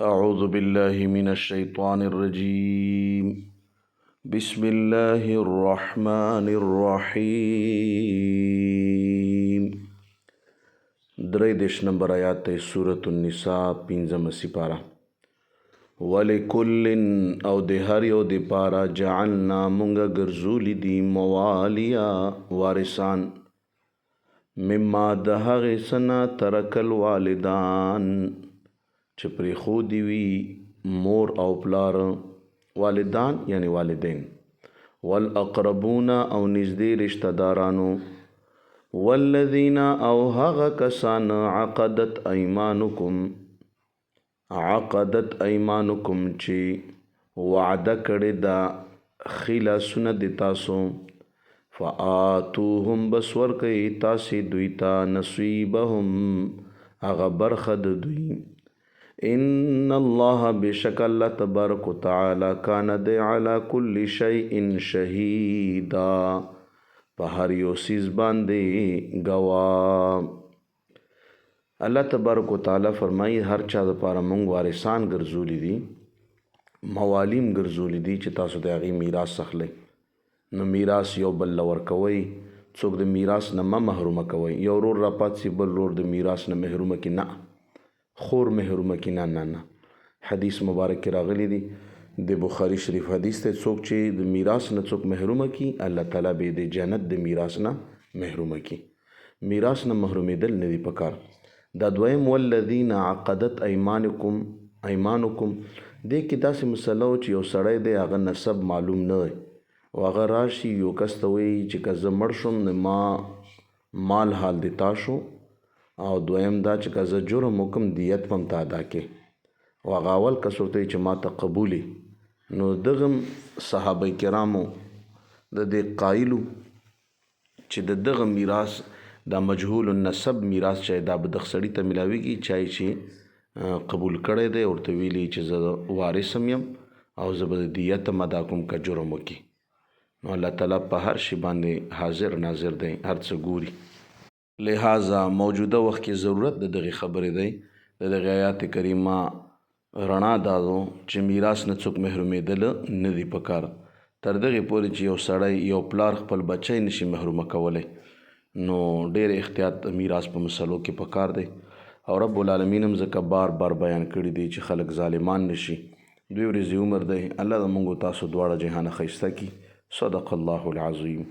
أعوذ بالله من الشيطان الرجيم بسم الله الرحمن الرحيم دریدش نمبر آیات سورة النساء پنځم سپاره ولکل او د هر یو د پاره جعلنا مونږه ګرځولي دي موالیا وارثان مما د هغې څه نه ترک الوالدان چې پرېښودي وي مور او پلار والدان یعنی والدین والاقربون او نږدې رشته دارانو والذین او هغه کسان عقدت ایمانکم چې وعده کړې ده خلاسونه د تاسو فآتوهم بس ورکئ تاسې دوی ته نصیبهم هغه برخه د دوی ان الله بشک الله تبارک وتعالی کان دی علی کل شیء شهیدا په هر یو څیز باندې گواه. الله تبارک وتعالی فرمایي هر چا دپاره موږ وارثان ګرځولي دي موالیم ګرځولي دي چې تاسو د هغې میراث اخلئ نو میراث یو بل له ورکوئ څوک د میراث نه مه محرومه کوئ یو ورور راپاتې بل ورور د میراث نه محرومه کړي نه خور محرومه کی نه حدیث مبارک کې راغلی دی د بخاری شریف حدیث ته څوک چې د میراث نه څوک محرومه کی الله تعالی به د جنت د میراث نه محرومه کی میراث نه محرومیدل نه دی پکار. دا دویم والذین عقدت ایمانکم دې کې داسې مسله و چې یو سړی دی هغه نسب معلوم نه دی او هغه راشي یو کس ته وایي چې که زه مړ شم نو ما مال حال د تا شو او دویم دا چې که زه جرم وکم دیت به م ته ادا کې او هغه اول کس ورته وایي چې ما ته قبولي نو دغه صحابه کرامو د دې قایلو چې د دغه میراث دا مجهول النسب میراث چې دا به دغه سړي ته میلاویږي چای چې قبول کړی دی ورته ویلي چې زه وارث هم یم او زه به د دیت هم ادا کوم که جرم وکړي نو الله تعالی په هر شي باندې حاضر ناظر دی هر څه ګوري. لہذا موجوده وخت کې ضرورت د دغې خبرې دی د دغې آیات کریمه رڼا دا دو چې میراث نه څوک محرومېدل نه دي پکار تر دغې پورې چې یو سړی یو پلار خپل بچی نشي محرومه کولی نو ډېر احتیاط میراث په مسلو کې پکار دی او رب العالمین هم ځکه بار بار بیان کړي دي چې خلک ظالمان نشي دوی ورځې عمر دی الله د موږ تاسو دواړه جهانه ښایسته کړي صدق الله العظیم.